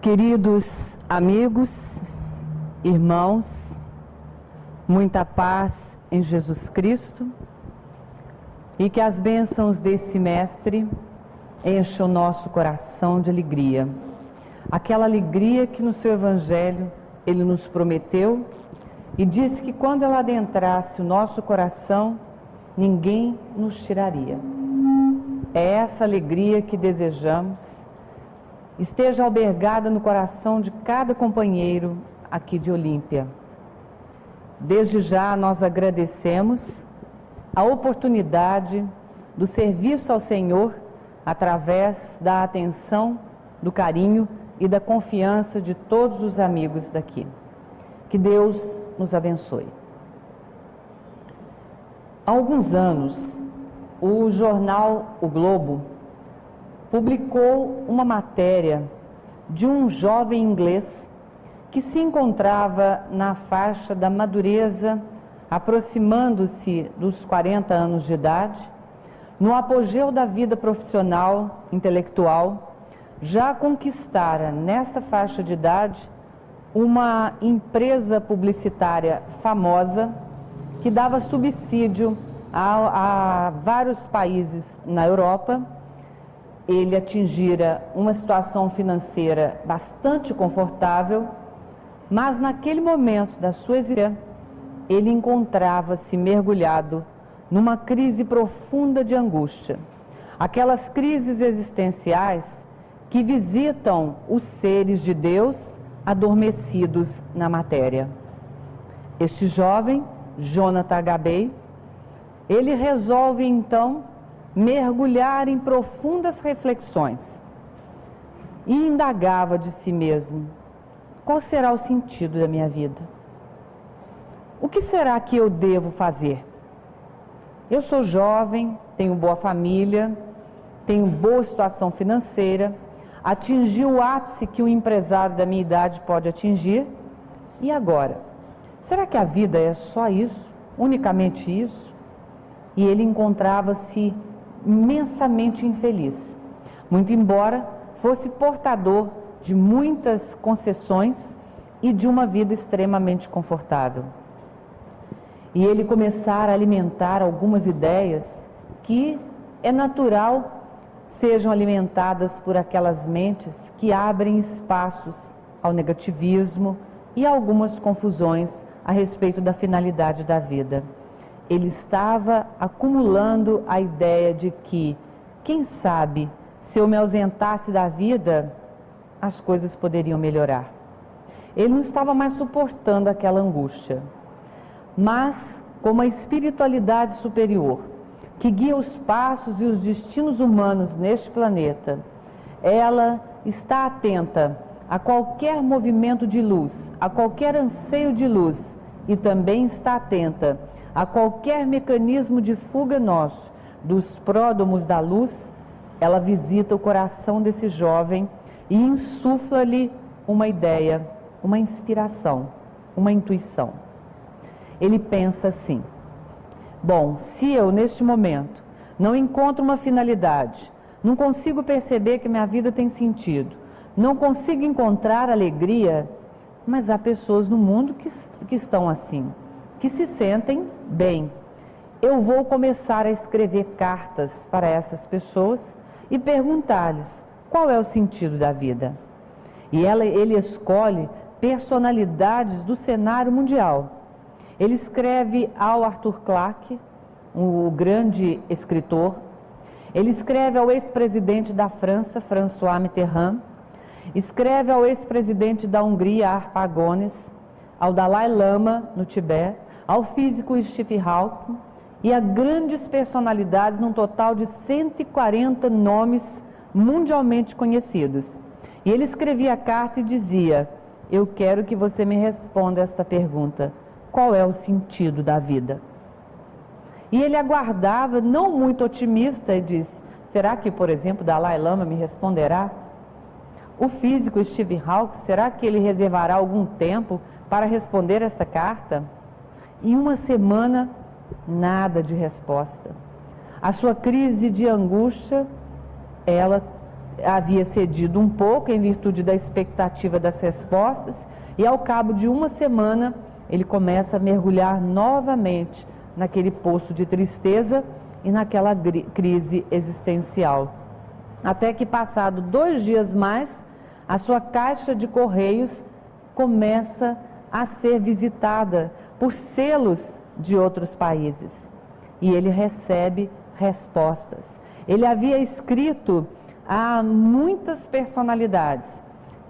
Queridos amigos, irmãos, muita paz em Jesus Cristo e que as bênçãos desse Mestre encham o nosso coração de alegria. Aquela alegria que no seu Evangelho Ele nos prometeu e disse que quando ela adentrasse o nosso coração, ninguém nos tiraria. É essa alegria que desejamos esteja albergada no coração de cada companheiro aqui de Olímpia. Desde já nós agradecemos a oportunidade do serviço ao Senhor através da atenção, do carinho e da confiança de todos os amigos daqui. Que Deus nos abençoe. Há alguns anos, o jornal O Globo publicou uma matéria de um jovem inglês que se encontrava na faixa da madureza, aproximando-se dos 40 anos de idade, no apogeu da vida profissional, intelectual, já conquistara nesta faixa de idade uma empresa publicitária famosa que dava subsídio a vários países na Europa. Ele atingira uma situação financeira bastante confortável, mas naquele momento da sua existência, ele encontrava-se mergulhado numa crise profunda de angústia. Aquelas crises existenciais que visitam os seres de Deus adormecidos na matéria. Este jovem, Jonathan Gabay, ele resolve então mergulhar em profundas reflexões e indagava de si mesmo: qual será o sentido da minha vida? O que será que eu devo fazer? Eu sou jovem, tenho boa família, tenho boa situação financeira, atingi o ápice que um empresário da minha idade pode atingir, e agora? Será que a vida é só isso? Unicamente isso? E ele encontrava-se imensamente infeliz, muito embora fosse portador de muitas concessões e de uma vida extremamente confortável. E ele começara a alimentar algumas ideias que é natural sejam alimentadas por aquelas mentes que abrem espaços ao negativismo e a algumas confusões a respeito da finalidade da vida. Ele estava acumulando a ideia de que, quem sabe, se eu me ausentasse da vida, as coisas poderiam melhorar. Ele não estava mais suportando aquela angústia. Mas, como a espiritualidade superior, que guia os passos e os destinos humanos neste planeta, ela está atenta a qualquer movimento de luz, a qualquer anseio de luz, e também está atenta a qualquer mecanismo de fuga nosso, dos pródomos da luz. Ela visita o coração desse jovem e insufla-lhe uma ideia, uma inspiração, uma intuição. Ele pensa assim: bom, se eu neste momento não encontro uma finalidade, não consigo perceber que minha vida tem sentido, não consigo encontrar alegria, mas há pessoas no mundo que estão assim, que se sentem bem. Eu vou começar a escrever cartas para essas pessoas e perguntar-lhes qual é o sentido da vida. E ele escolhe personalidades do cenário mundial. Ele escreve ao Arthur Clarke, o grande escritor. Ele escreve ao ex-presidente da França, François Mitterrand. Escreve ao ex-presidente da Hungria, Harpagones, ao Dalai Lama, no Tibete, ao físico Stephen Hawking e a grandes personalidades, num total de 140 nomes mundialmente conhecidos. E ele escrevia a carta e dizia: eu quero que você me responda esta pergunta: qual é o sentido da vida? E ele aguardava, não muito otimista, e disse: será que, por exemplo, Dalai Lama me responderá? O físico Stephen Hawking, será que ele reservará algum tempo para responder esta carta? Em uma semana, nada de resposta. A sua crise de angústia, ela havia cedido um pouco em virtude da expectativa das respostas, e ao cabo de uma semana ele começa a mergulhar novamente naquele poço de tristeza e naquela crise existencial. Até que, passado 2 dias mais, a sua caixa de correios começa a ser visitada por selos de outros países. E ele recebe respostas. Ele havia escrito a muitas personalidades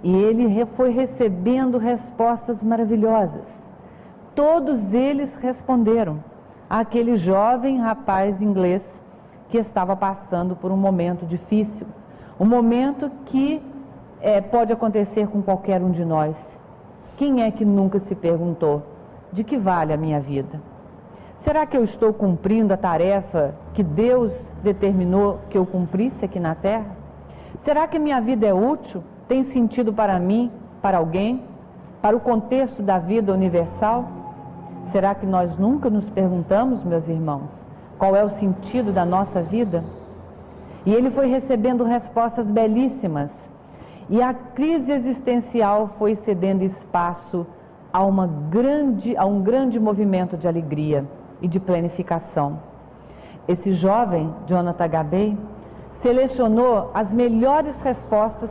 e ele foi recebendo respostas maravilhosas. Todos eles responderam àquele jovem rapaz inglês que estava passando por um momento difícil, um momento que pode acontecer com qualquer um de nós. Quem é que nunca se perguntou: de que vale a minha vida? Será que eu estou cumprindo a tarefa que Deus determinou que eu cumprisse aqui na Terra? Será que minha vida é útil? Tem sentido para mim, para alguém, para o contexto da vida universal? Será que nós nunca nos perguntamos, meus irmãos, qual é o sentido da nossa vida? E ele foi recebendo respostas belíssimas, e a crise existencial foi cedendo espaço a um grande movimento de alegria e de planificação. Esse jovem, Jonathan Gabay, selecionou as melhores respostas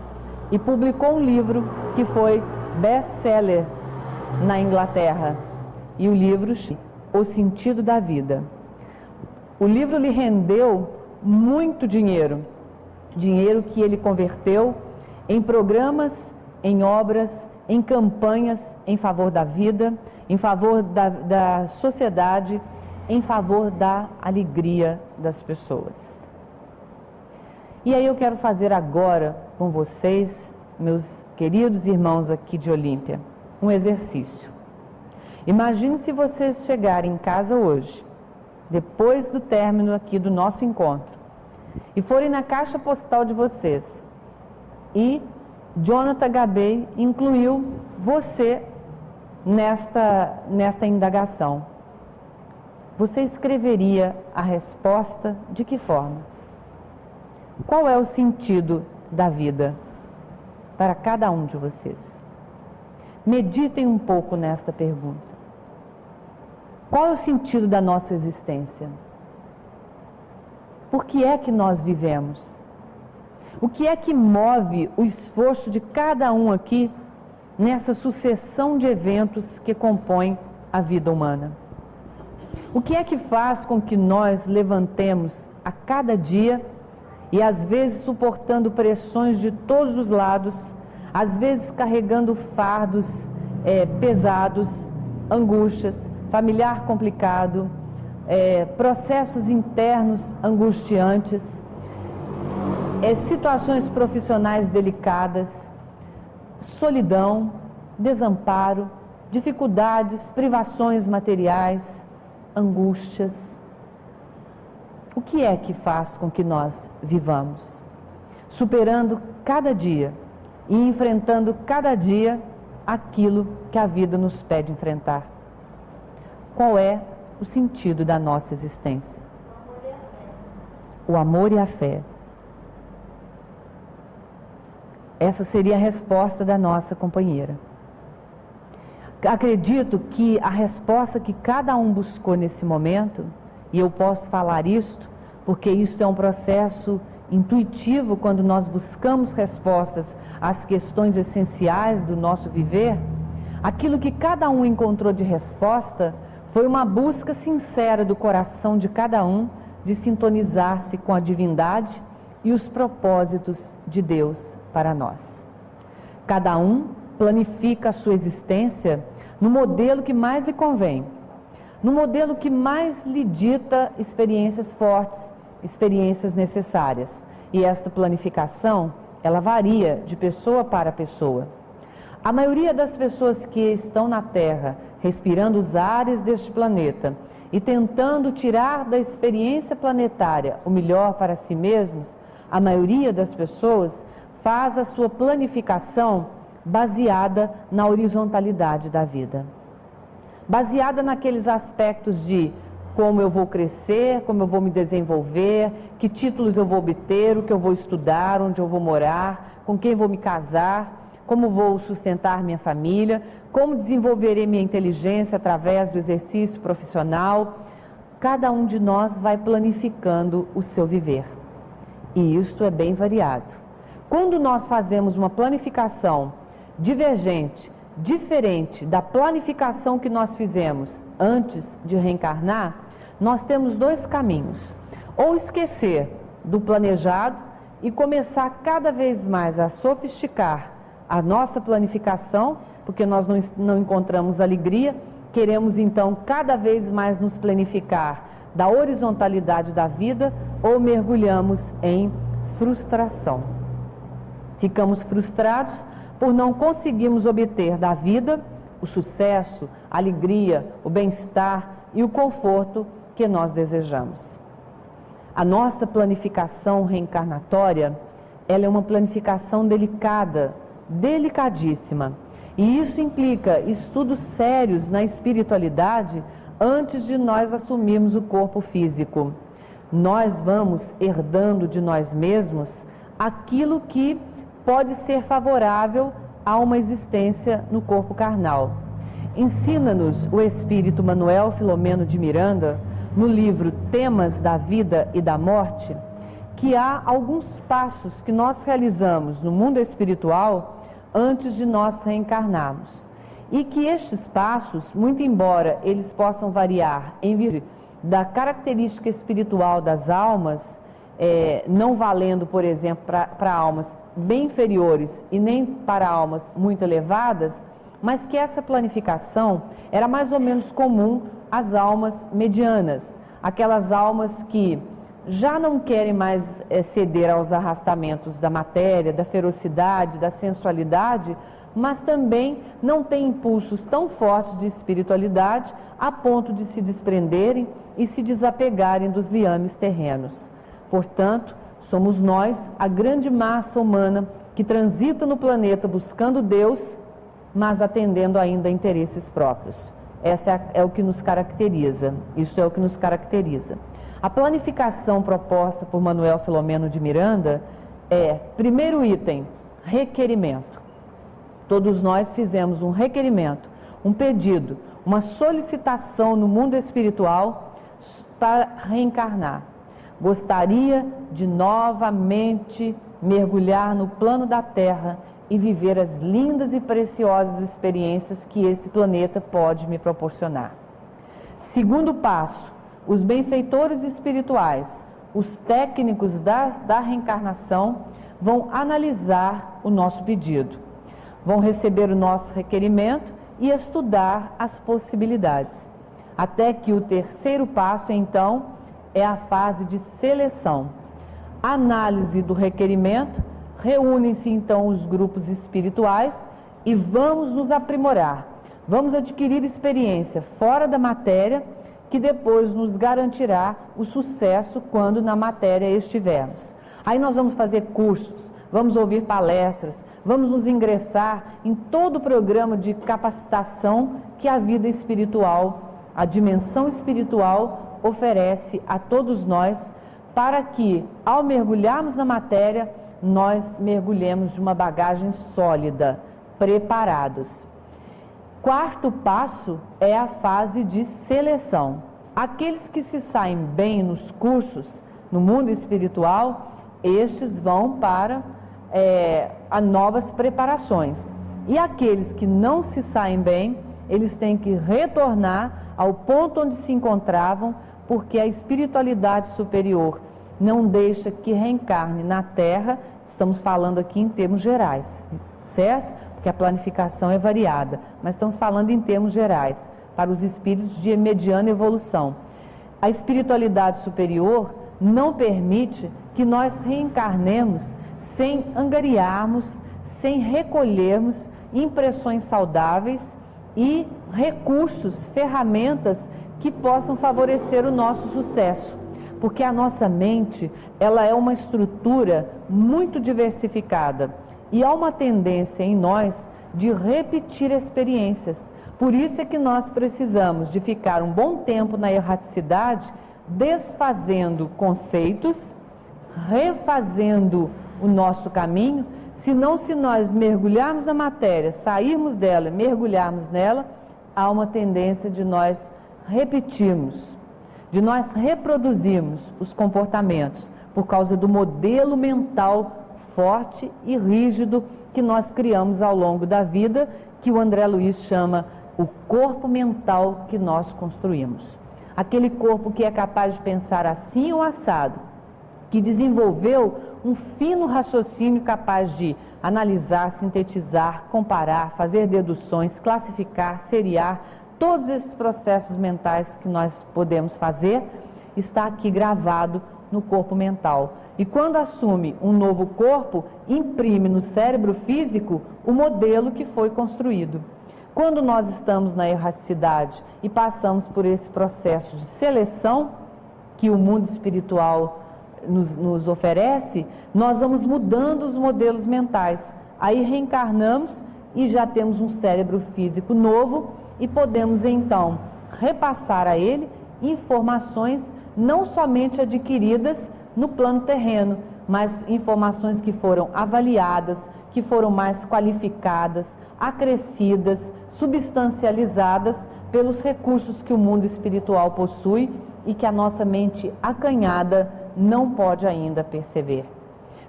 e publicou um livro que foi best-seller na Inglaterra. E o livro, O Sentido da Vida. O livro lhe rendeu muito dinheiro, dinheiro que ele converteu em programas, em obras, em campanhas em favor da vida, em favor da sociedade, em favor da alegria das pessoas. E aí eu quero fazer agora com vocês, meus queridos irmãos aqui de Olímpia, um exercício. Imagine se vocês chegarem em casa hoje, depois do término aqui do nosso encontro, e forem na caixa postal de vocês, e Jonathan Gabay incluiu você nesta indagação. Você escreveria a resposta de que forma? Qual é o sentido da vida para cada um de vocês? Meditem um pouco nesta pergunta. Qual é o sentido da nossa existência? Por que é que nós vivemos? O que é que move o esforço de cada um aqui nessa sucessão de eventos que compõem a vida humana? O que é que faz com que nós levantemos a cada dia e às vezes suportando pressões de todos os lados, às vezes carregando fardos pesados, angústias, familiar complicado, processos internos angustiantes, situações profissionais delicadas, solidão, desamparo, dificuldades, privações materiais, angústias. O que é que faz com que nós vivamos? Superando cada dia e enfrentando cada dia aquilo que a vida nos pede enfrentar. Qual é o sentido da nossa existência? O amor e a fé. Essa seria a resposta da nossa companheira. Acredito que a resposta que cada um buscou nesse momento, e eu posso falar isto, porque isto é um processo intuitivo quando nós buscamos respostas às questões essenciais do nosso viver, aquilo que cada um encontrou de resposta foi uma busca sincera do coração de cada um de sintonizar-se com a divindade e os propósitos de Deus para nós. Cada um planifica a sua existência no modelo que mais lhe convém, no modelo que mais lhe dita experiências fortes, experiências necessárias. E esta planificação, ela varia de pessoa para pessoa. A maioria das pessoas que estão na Terra, respirando os ares deste planeta e tentando tirar da experiência planetária o melhor para si mesmos, a maioria das pessoas faz a sua planificação baseada na horizontalidade da vida. Baseada naqueles aspectos de como eu vou crescer, como eu vou me desenvolver, que títulos eu vou obter, o que eu vou estudar, onde eu vou morar, com quem vou me casar, como vou sustentar minha família, como desenvolverei minha inteligência através do exercício profissional. Cada um de nós vai planificando o seu viver. E isto é bem variado. Quando nós fazemos uma planificação divergente, diferente da planificação que nós fizemos antes de reencarnar, nós temos dois caminhos. Ou esquecer do planejado e começar cada vez mais a sofisticar a nossa planificação, porque nós não encontramos alegria, queremos então cada vez mais nos planificar da horizontalidade da vida, ou mergulhamos em frustração. Ficamos frustrados por não conseguirmos obter da vida o sucesso, a alegria, o bem-estar e o conforto que nós desejamos. A nossa planificação reencarnatória, ela é uma planificação delicada, delicadíssima. E isso implica estudos sérios na espiritualidade antes de nós assumirmos o corpo físico. Nós vamos herdando de nós mesmos aquilo que pode ser favorável a uma existência no corpo carnal. Ensina-nos o espírito Manuel Filomeno de Miranda, no livro Temas da Vida e da Morte, que há alguns passos que nós realizamos no mundo espiritual antes de nós reencarnarmos. E que estes passos, muito embora eles possam variar em virtude da característica espiritual das almas, não valendo, por exemplo, para almas bem inferiores e nem para almas muito elevadas, mas que essa planificação era mais ou menos comum às almas medianas, aquelas almas que já não querem mais ceder aos arrastamentos da matéria, da ferocidade, da sensualidade, mas também não têm impulsos tão fortes de espiritualidade a ponto de se desprenderem e se desapegarem dos liames terrenos. Portanto, somos nós, a grande massa humana que transita no planeta buscando Deus, mas atendendo ainda a interesses próprios. Esta é o que nos caracteriza, isso é o que nos caracteriza. A planificação proposta por Manuel Filomeno de Miranda é, primeiro item, requerimento. Todos nós fizemos um requerimento, um pedido, uma solicitação no mundo espiritual para reencarnar. Gostaria de novamente mergulhar no plano da Terra e viver as lindas e preciosas experiências que esse planeta pode me proporcionar. Segundo passo, os benfeitores espirituais, os técnicos da reencarnação, vão analisar o nosso pedido, vão receber o nosso requerimento e estudar as possibilidades. Até que o terceiro passo, então, é a fase de seleção. Análise do requerimento, reúnem-se então os grupos espirituais e vamos nos aprimorar. Vamos adquirir experiência fora da matéria, que depois nos garantirá o sucesso quando na matéria estivermos. Aí nós vamos fazer cursos, vamos ouvir palestras, vamos nos ingressar em todo o programa de capacitação que a vida espiritual, a dimensão espiritual oferece a todos nós, para que, ao mergulharmos na matéria, nós mergulhemos de uma bagagem sólida, preparados. Quarto passo é a fase de seleção. Aqueles que se saem bem nos cursos, no mundo espiritual, estes vão para a novas preparações. E aqueles que não se saem bem, eles têm que retornar ao ponto onde se encontravam, porque a espiritualidade superior não deixa que reencarne na Terra. Estamos falando aqui em termos gerais, certo? Porque a planificação é variada, mas estamos falando em termos gerais, para os espíritos de mediana evolução. A espiritualidade superior não permite que nós reencarnemos sem angariarmos, sem recolhermos impressões saudáveis e recursos, ferramentas que possam favorecer o nosso sucesso. Porque a nossa mente, ela é uma estrutura muito diversificada e há uma tendência em nós de repetir experiências, Por isso é que nós precisamos de ficar um bom tempo na erraticidade, desfazendo conceitos, refazendo o nosso caminho. Senão, se nós mergulharmos na matéria, sairmos dela, mergulharmos nela, há uma tendência de nós repetirmos, de nós reproduzirmos os comportamentos por causa do modelo mental forte e rígido que nós criamos ao longo da vida, que o André Luiz chama o corpo mental que nós construímos. Aquele corpo que é capaz de pensar assim ou assado, que desenvolveu um fino raciocínio capaz de analisar, sintetizar, comparar, fazer deduções, classificar, seriar, todos esses processos mentais que nós podemos fazer, está aqui gravado no corpo mental. E quando assume um novo corpo, imprime no cérebro físico o modelo que foi construído. Quando nós estamos na erraticidade e passamos por esse processo de seleção que o mundo espiritual nos oferece, nós vamos mudando os modelos mentais. Aí reencarnamos e já temos um cérebro físico novo e podemos então repassar a ele informações não somente adquiridas no plano terreno, mas informações que foram avaliadas, que foram mais qualificadas, acrescidas, substancializadas pelos recursos que o mundo espiritual possui e que a nossa mente acanhada não pode ainda perceber.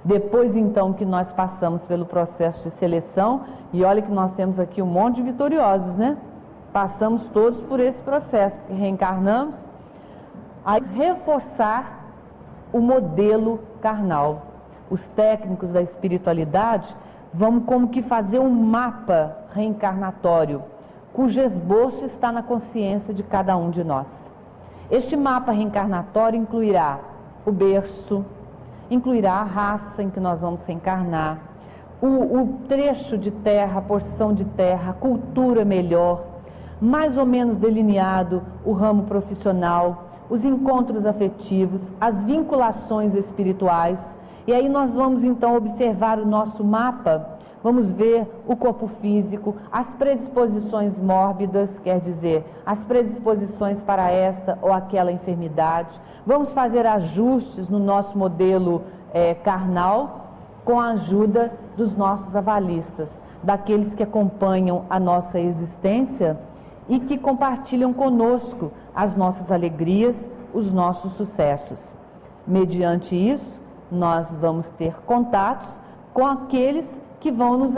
Depois então que nós passamos pelo processo de seleção, e olha que nós temos aqui um monte de vitoriosos, né? Passamos todos por esse processo, porque reencarnamos, a reforçar o modelo carnal. Os técnicos da espiritualidade vão como que fazer um mapa reencarnatório, cujo esboço está na consciência de cada um de nós. Este mapa reencarnatório incluirá o berço, incluirá a raça em que nós vamos reencarnar, o trecho de terra, a porção de terra, a cultura melhor, mais ou menos delineado o ramo profissional, os encontros afetivos, as vinculações espirituais. E aí nós vamos então observar o nosso mapa, vamos ver o corpo físico, as predisposições mórbidas, quer dizer, as predisposições para esta ou aquela enfermidade. Vamos fazer ajustes no nosso modelo carnal com a ajuda dos nossos avalistas, daqueles que acompanham a nossa existência e que compartilham conosco as nossas alegrias, os nossos sucessos. Mediante isso, nós vamos ter contatos com aqueles que vão nos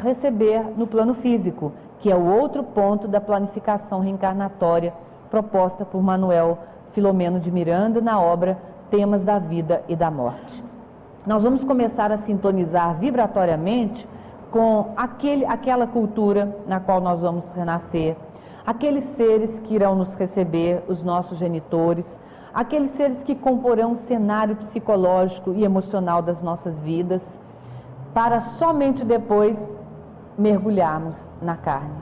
receber no plano físico, que é o outro ponto da planificação reencarnatória proposta por Manuel Filomeno de Miranda na obra Temas da Vida e da Morte. Nós vamos começar a sintonizar vibratoriamente com aquela cultura na qual nós vamos renascer, aqueles seres que irão nos receber, os nossos genitores, aqueles seres que comporão o cenário psicológico e emocional das nossas vidas, para somente depois mergulharmos na carne,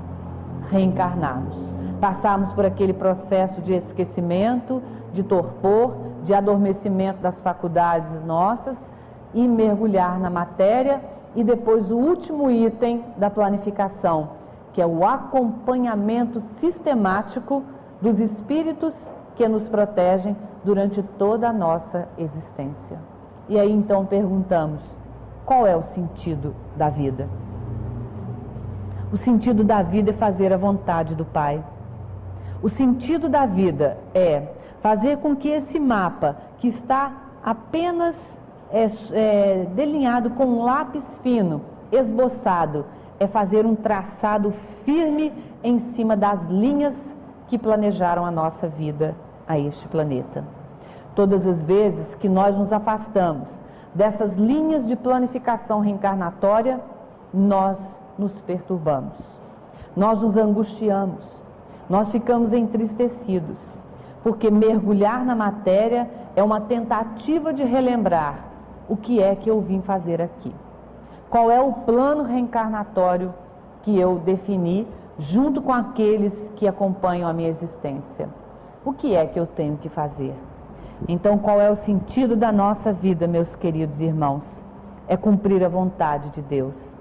reencarnarmos, passarmos por aquele processo de esquecimento, de torpor, de adormecimento das faculdades nossas e mergulhar na matéria. E depois o último item da planificação, que é o acompanhamento sistemático dos espíritos que nos protegem durante toda a nossa existência. E aí então perguntamos, qual é o sentido da vida? O sentido da vida é fazer a vontade do Pai. O sentido da vida é fazer com que esse mapa, que está apenas delineado com um lápis fino, esboçado, é fazer um traçado firme em cima das linhas que planejaram a nossa vida a este planeta. Todas as vezes que nós nos afastamos dessas linhas de planificação reencarnatória, nós nos perturbamos, nós nos angustiamos, nós ficamos entristecidos, porque mergulhar na matéria é uma tentativa de relembrar o que é que eu vim fazer aqui. Qual é o plano reencarnatório que eu defini junto com aqueles que acompanham a minha existência? O que é que eu tenho que fazer? Então, qual é o sentido da nossa vida, meus queridos irmãos? É cumprir a vontade de Deus.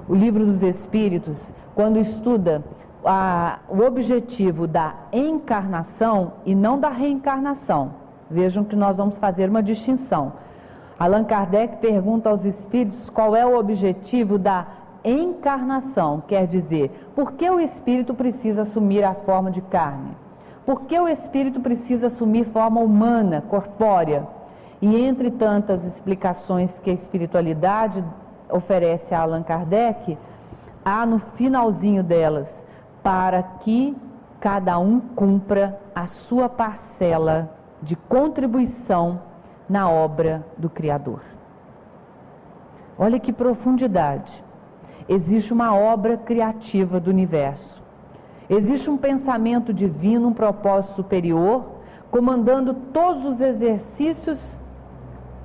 O Livro dos Espíritos, quando estuda o objetivo da encarnação e não da reencarnação. Vejam que nós vamos fazer uma distinção. Allan Kardec pergunta aos espíritos qual é o objetivo da encarnação, quer dizer, por que o espírito precisa assumir a forma de carne? Por que o espírito precisa assumir forma humana, corpórea? E entre tantas explicações que a espiritualidade oferece a Allan Kardec, há no finalzinho delas, para que cada um cumpra a sua parcela de contribuição na obra do Criador. Olha que profundidade. Existe uma obra criativa do universo. Existe um pensamento divino, um propósito superior, comandando todos os exercícios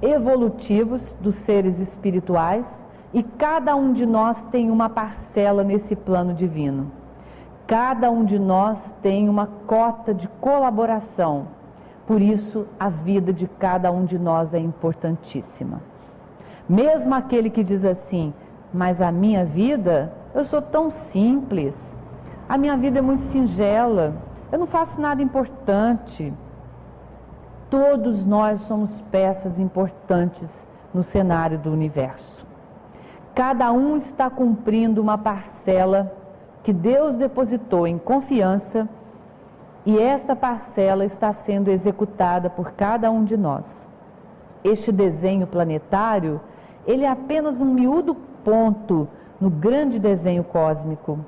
evolutivos dos seres espirituais, e cada um de nós tem uma parcela nesse plano divino. Cada um de nós tem uma cota de colaboração. Por isso, a vida de cada um de nós é importantíssima. Mesmo aquele que diz assim, mas a minha vida, eu sou tão simples, a minha vida é muito singela, eu não faço nada importante. Todos nós somos peças importantes no cenário do universo. Cada um está cumprindo uma parcela que Deus depositou em confiança, e esta parcela está sendo executada por cada um de nós. Este desenho planetário, ele é apenas um miúdo ponto no grande desenho cósmico.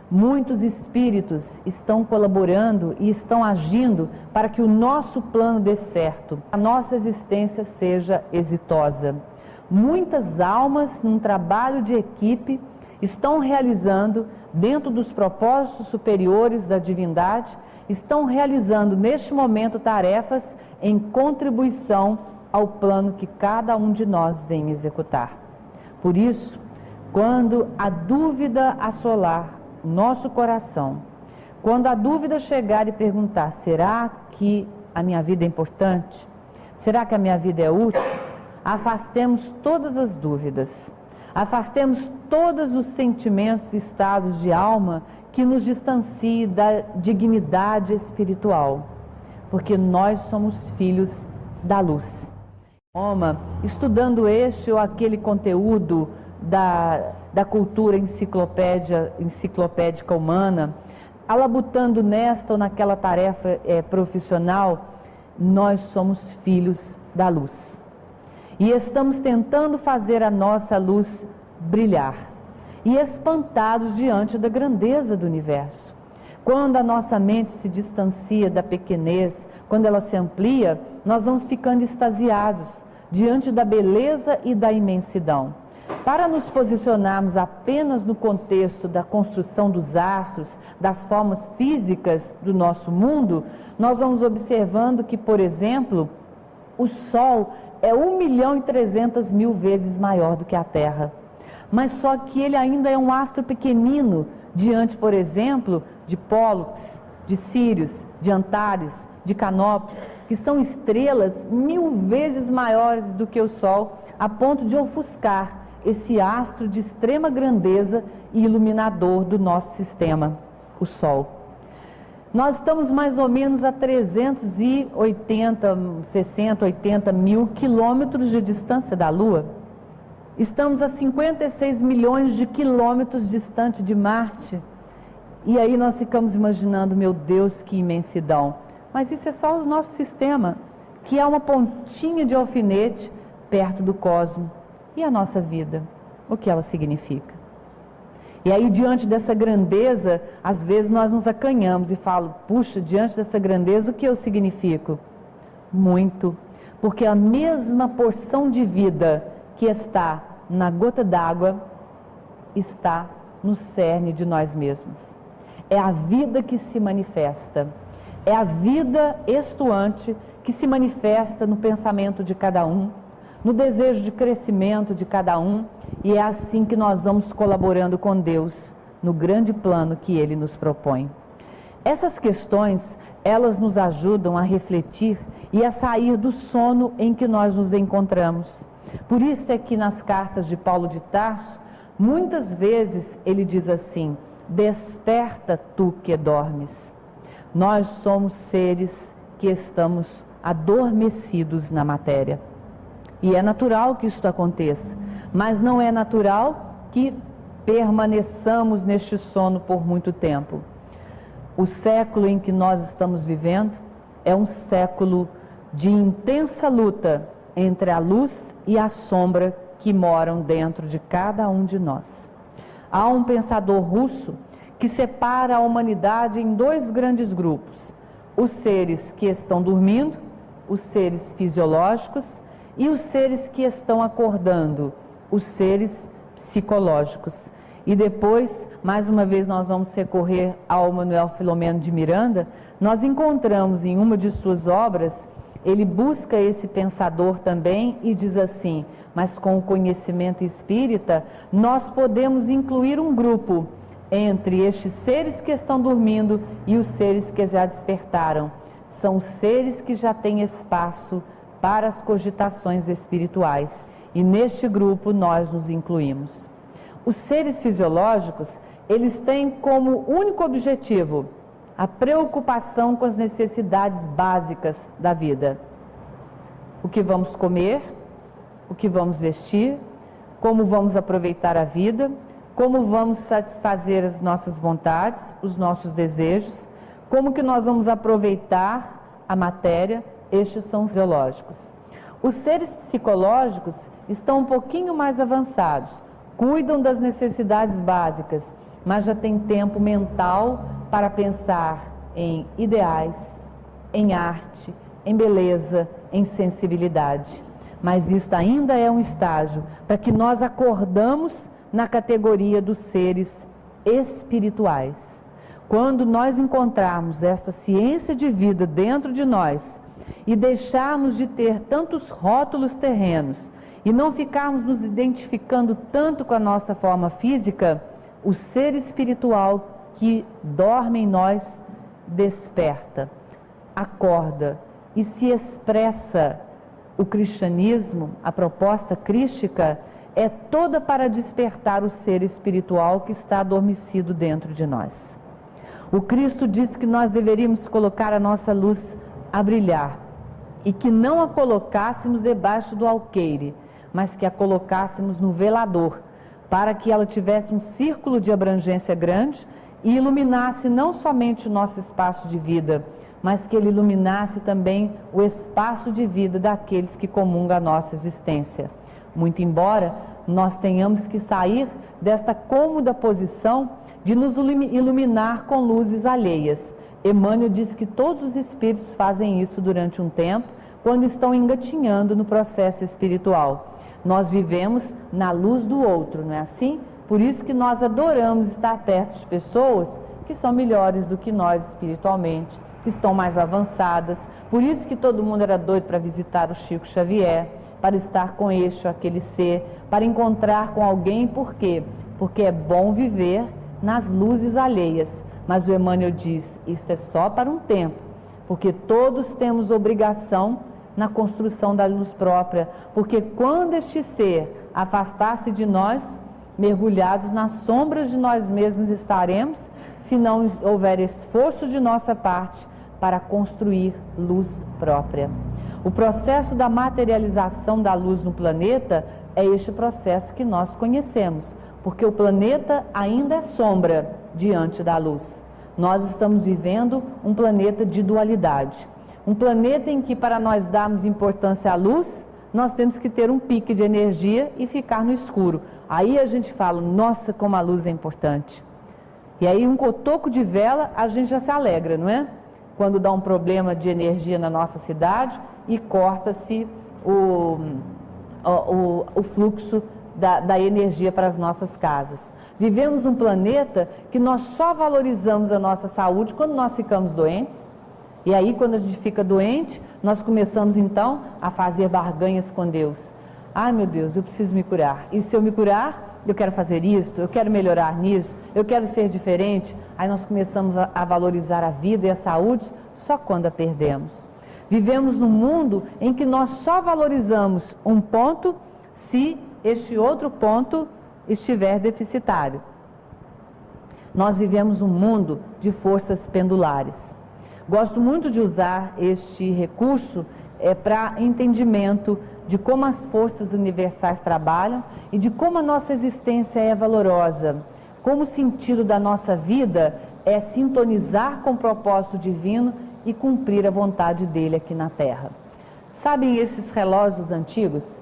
Muitos espíritos estão colaborando e estão agindo para que o nosso plano dê certo, a nossa existência seja exitosa. Muitas almas, num trabalho de equipe, estão realizando, dentro dos propósitos superiores da divindade, estão realizando neste momento tarefas em contribuição ao plano que cada um de nós vem executar. Por isso, quando a dúvida assolar nosso coração, quando a dúvida chegar e perguntar, será que a minha vida é importante? Será que a minha vida é útil? Afastemos todas as dúvidas, afastemos todos os sentimentos e estados de alma que nos distanciem da dignidade espiritual, porque nós somos filhos da luz. Estudando este ou aquele conteúdo da cultura enciclopédica humana, alabutando nesta ou naquela tarefa profissional, nós somos filhos da luz. E estamos tentando fazer a nossa luz brilhar. E espantados diante da grandeza do universo. Quando a nossa mente se distancia da pequenez, quando ela se amplia, nós vamos ficando extasiados diante da beleza e da imensidão. Para nos posicionarmos apenas no contexto da construção dos astros, das formas físicas do nosso mundo, nós vamos observando que, por exemplo, o Sol é 1.300.000 vezes maior do que a Terra. Mas só que ele ainda é um astro pequenino, diante, por exemplo, de Pólux, de Sírius, de Antares, de Canopus, que são estrelas 1000 vezes maiores do que o Sol, a ponto de ofuscar esse astro de extrema grandeza e iluminador do nosso sistema, o Sol. Nós estamos mais ou menos a 380 mil quilômetros de distância da Lua. Estamos a 56 milhões de quilômetros distante de Marte. E aí nós ficamos imaginando, meu Deus, que imensidão. Mas isso é só o nosso sistema, que é uma pontinha de alfinete perto do cosmos. E a nossa vida? O que ela significa? E aí, diante dessa grandeza, às vezes nós nos acanhamos e falamos, puxa, diante dessa grandeza, o que eu significo? Muito. Porque a mesma porção de vida que está na gota d'água está no cerne de nós mesmos. É a vida que se manifesta. É a vida estuante que se manifesta no pensamento de cada um, no desejo de crescimento de cada um, e é assim que nós vamos colaborando com Deus no grande plano que Ele nos propõe. Essas questões, elas nos ajudam a refletir e a sair do sono em que nós nos encontramos. Por isso é que nas cartas de Paulo de Tarso, muitas vezes ele diz assim, desperta tu que dormes. Nós somos seres que estamos adormecidos na matéria. E é natural que isto aconteça, mas não é natural que permaneçamos neste sono por muito tempo. O século em que nós estamos vivendo é um século de intensa luta entre a luz e a sombra que moram dentro de cada um de nós. Há um pensador russo que separa a humanidade em dois grandes grupos: os seres que estão dormindo, os seres fisiológicos, e os seres que estão acordando, os seres psicológicos. E depois, mais uma vez, nós vamos recorrer ao Manuel Filomeno de Miranda. Nós encontramos em uma de suas obras, ele busca esse pensador também e diz assim: mas com o conhecimento espírita, nós podemos incluir um grupo entre estes seres que estão dormindo e os seres que já despertaram. São seres que já têm espaço para as cogitações espirituais, e neste grupo nós nos incluímos. Os seres fisiológicos, eles têm como único objetivo a preocupação com as necessidades básicas da vida. O que vamos comer, o que vamos vestir, como vamos aproveitar a vida, como vamos satisfazer as nossas vontades, os nossos desejos, como que nós vamos aproveitar a matéria. Estes são os fisiológicos. Os seres psicológicos estão um pouquinho mais avançados, cuidam das necessidades básicas, mas já têm tempo mental para pensar em ideais, em arte, em beleza, em sensibilidade. Mas isto ainda é um estágio para que nós acordamos na categoria dos seres espirituais. Quando nós encontrarmos esta ciência de vida dentro de nós e deixarmos de ter tantos rótulos terrenos e não ficarmos nos identificando tanto com a nossa forma física, o ser espiritual que dorme em nós desperta, acorda e se expressa. O cristianismo, a proposta crística, é toda para despertar o ser espiritual que está adormecido dentro de nós. O Cristo disse que nós deveríamos colocar a nossa luz a brilhar e que não a colocássemos debaixo do alqueire, mas que a colocássemos no velador, para que ela tivesse um círculo de abrangência grande e iluminasse não somente o nosso espaço de vida, mas que ele iluminasse também o espaço de vida daqueles que comungam a nossa existência. Muito embora nós tenhamos que sair desta cômoda posição de nos iluminar com luzes alheias. Emmanuel diz que todos os espíritos fazem isso durante um tempo, quando estão engatinhando no processo espiritual. Nós vivemos na luz do outro, não é assim? Por isso que nós adoramos estar perto de pessoas que são melhores do que nós espiritualmente, que estão mais avançadas. Por isso que todo mundo era doido para visitar o Chico Xavier, para estar com este ou aquele ser, para encontrar com alguém. Por quê? Porque é bom viver nas luzes alheias. Mas o Emmanuel diz, isso é só para um tempo, porque todos temos obrigação na construção da luz própria, porque quando este ser afastar-se de nós, mergulhados nas sombras de nós mesmos estaremos, se não houver esforço de nossa parte para construir luz própria. O processo da materialização da luz no planeta é este processo que nós conhecemos, porque o planeta ainda é sombra diante da luz. Nós estamos vivendo um planeta de dualidade. Um planeta em que, para nós darmos importância à luz, nós temos que ter um pique de energia e ficar no escuro. Aí a gente fala, nossa, como a luz é importante. E aí um cotoco de vela, a gente já se alegra, não é? Quando dá um problema de energia na nossa cidade e corta-se o fluxo da energia para as nossas casas. Vivemos um planeta que nós só valorizamos a nossa saúde quando nós ficamos doentes. E aí, quando a gente fica doente, nós começamos então a fazer barganhas com Deus. Ai, meu Deus, eu preciso me curar. E se eu me curar, eu quero fazer isso, eu quero melhorar nisso, eu quero ser diferente. Aí nós começamos a valorizar a vida e a saúde só quando a perdemos. Vivemos num mundo em que nós só valorizamos um ponto se este outro ponto estiver deficitário. Nós vivemos um mundo de forças pendulares. Gosto muito de usar este recurso para entendimento de como as forças universais trabalham e de como a nossa existência é valorosa, como o sentido da nossa vida é sintonizar com o propósito divino e cumprir a vontade dele aqui na Terra. Sabem esses relógios antigos?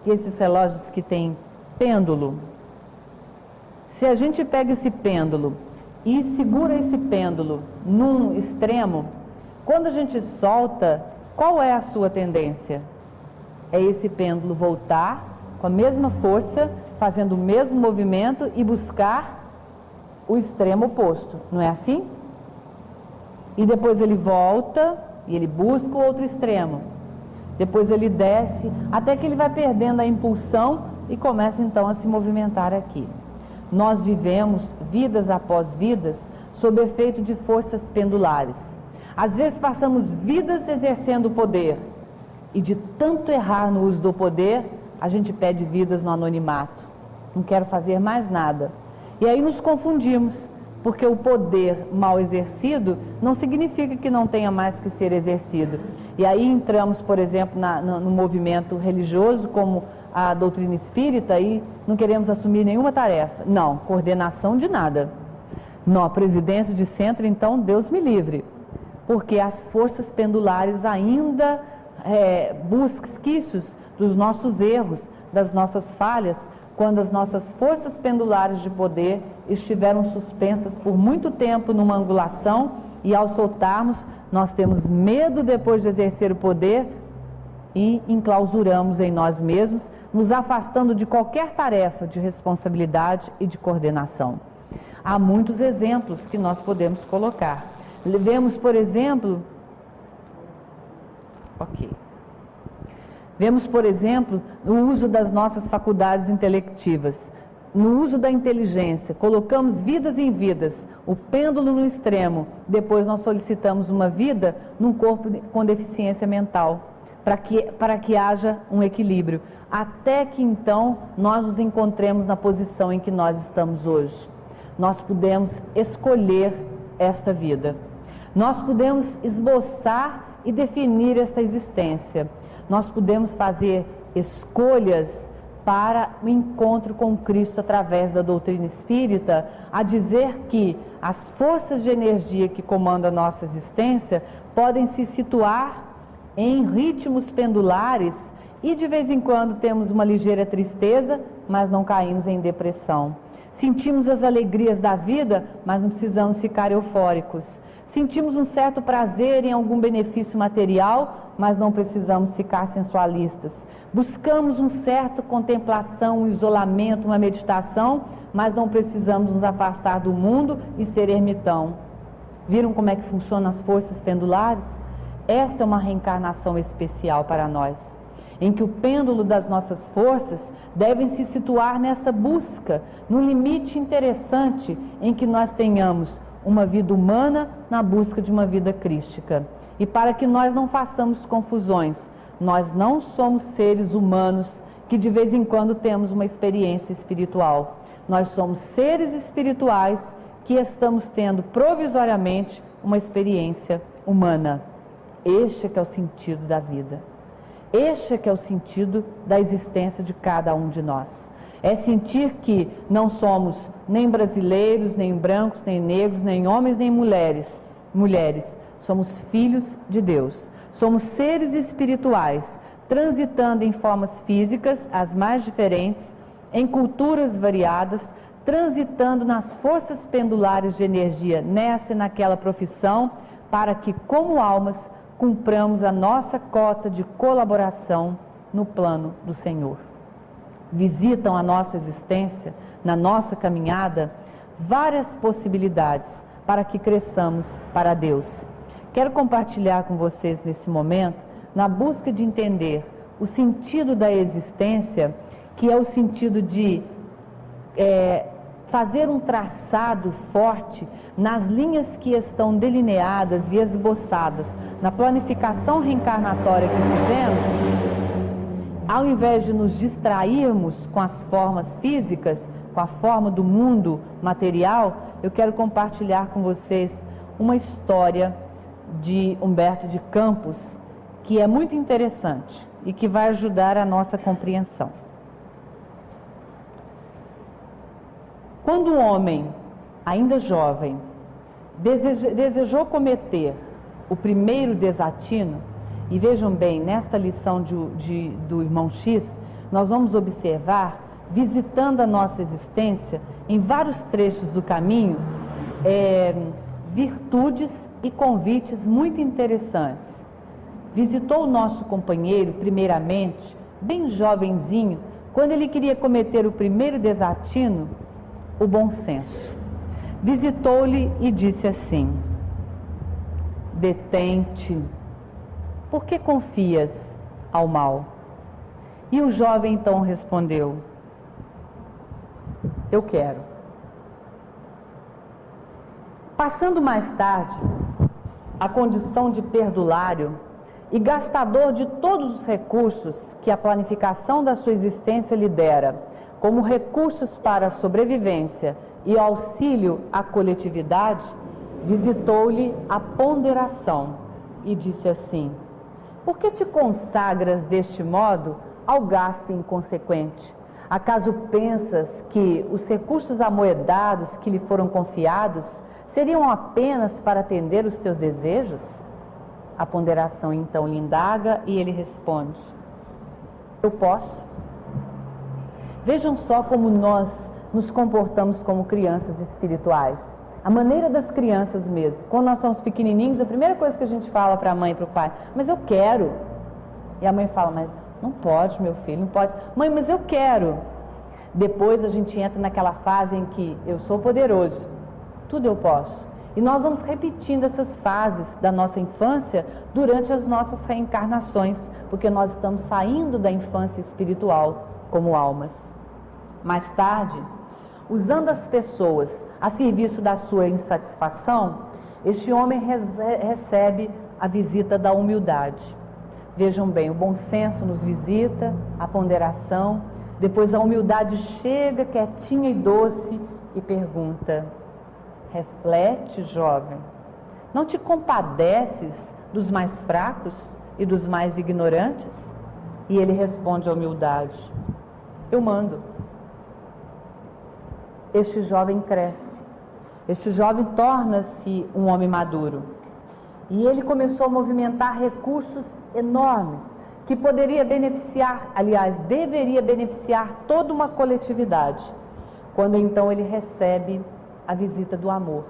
Esses relógios que têm pêndulo? Se a gente pega esse pêndulo e segura esse pêndulo num extremo, quando a gente solta, qual é a sua tendência? É esse pêndulo voltar com a mesma força, fazendo o mesmo movimento e buscar o extremo oposto, não é assim? E depois ele volta e ele busca o outro extremo. Depois ele desce, até que ele vai perdendo a impulsão e começa então a se movimentar aqui. Nós vivemos vidas após vidas sob efeito de forças pendulares. Às vezes passamos vidas exercendo o poder e de tanto errar no uso do poder, a gente perde vidas no anonimato. Não quero fazer mais nada. E aí nos confundimos, porque o poder mal exercido não significa que não tenha mais que ser exercido. E aí entramos, por exemplo, no movimento religioso, como a doutrina espírita, e não queremos assumir nenhuma tarefa. Não, coordenação de nada. Não, presidência de centro, então, Deus me livre. Porque as forças pendulares ainda buscam resquícios dos nossos erros, das nossas falhas, quando as nossas forças pendulares de poder estiveram suspensas por muito tempo numa angulação e ao soltarmos, nós temos medo depois de exercer o poder e enclausuramos em nós mesmos, nos afastando de qualquer tarefa de responsabilidade e de coordenação. Há muitos exemplos que nós podemos colocar. Vemos, por exemplo, no uso das nossas faculdades intelectivas, no uso da inteligência, colocamos vidas em vidas, o pêndulo no extremo, depois nós solicitamos uma vida num corpo com deficiência mental, para que haja um equilíbrio, até que então nós nos encontremos na posição em que nós estamos hoje. Nós podemos escolher esta vida, nós podemos esboçar e definir esta existência, nós podemos fazer escolhas para o encontro com Cristo através da doutrina espírita, a dizer que as forças de energia que comandam a nossa existência podem se situar em ritmos pendulares e de vez em quando temos uma ligeira tristeza, mas não caímos em depressão. Sentimos as alegrias da vida, mas não precisamos ficar eufóricos. Sentimos um certo prazer em algum benefício material, mas não precisamos ficar sensualistas. Buscamos um certo contemplação, um isolamento, uma meditação, mas não precisamos nos afastar do mundo e ser ermitão. Viram como é que funcionam as forças pendulares? Esta é uma reencarnação especial para nós, em que o pêndulo das nossas forças devem se situar nessa busca, num limite interessante em que nós tenhamos uma vida humana na busca de uma vida crística. E para que nós não façamos confusões, nós não somos seres humanos que de vez em quando temos uma experiência espiritual. Nós somos seres espirituais que estamos tendo provisoriamente uma experiência humana. Este é que é o sentido da vida. Este é que é o sentido da existência de cada um de nós. É sentir que não somos nem brasileiros, nem brancos, nem negros, nem homens, nem mulheres. Somos filhos de Deus. Somos seres espirituais, transitando em formas físicas, as mais diferentes, em culturas variadas, transitando nas forças pendulares de energia nessa e naquela profissão, para que, como almas, cumpramos a nossa cota de colaboração no plano do Senhor. Visitam a nossa existência, na nossa caminhada, várias possibilidades para que cresçamos para Deus. Quero compartilhar com vocês nesse momento, na busca de entender o sentido da existência, que é o sentido de fazer um traçado forte nas linhas que estão delineadas e esboçadas na planificação reencarnatória que fizemos, ao invés de nos distrairmos com as formas físicas, com a forma do mundo material, eu quero compartilhar com vocês uma história de Humberto de Campos, que é muito interessante e que vai ajudar a nossa compreensão. Quando um homem, ainda jovem, desejou cometer o primeiro desatino, e vejam bem, nesta lição do irmão X, nós vamos observar, visitando a nossa existência, em vários trechos do caminho, virtudes e convites muito interessantes. Visitou o nosso companheiro, primeiramente, bem jovenzinho, quando ele queria cometer o primeiro desatino, o bom senso. Visitou-lhe e disse assim: detém-te, por que confias ao mal? E o jovem então respondeu: eu quero. Passando mais tarde a condição de perdulário e gastador de todos os recursos que a planificação da sua existência lhe dera, como recursos para a sobrevivência e auxílio à coletividade, visitou-lhe a ponderação e disse assim: por que te consagras deste modo ao gasto inconsequente? Acaso pensas que os recursos amoedados que lhe foram confiados seriam apenas para atender os teus desejos? A ponderação então lhe indaga e ele responde: eu posso. Vejam só como nós nos comportamos como crianças espirituais. A maneira das crianças mesmo. Quando nós somos pequenininhos, a primeira coisa que a gente fala para a mãe e para o pai: mas eu quero. E a mãe fala: mas não pode, meu filho, não pode. Mãe, mas eu quero. Depois a gente entra naquela fase em que eu sou poderoso, tudo eu posso. E nós vamos repetindo essas fases da nossa infância durante as nossas reencarnações, porque nós estamos saindo da infância espiritual como almas. Mais tarde, usando as pessoas a serviço da sua insatisfação, este homem recebe a visita da humildade. Vejam bem, o bom senso nos visita, a ponderação, depois a humildade chega quietinha e doce e pergunta: reflete, jovem, não te compadeces dos mais fracos e dos mais ignorantes? E ele responde à humildade: eu mando. Este jovem cresce, este jovem torna-se um homem maduro. E ele começou a movimentar recursos enormes, que poderia beneficiar, aliás, deveria beneficiar toda uma coletividade. Quando então ele recebe a visita do amor.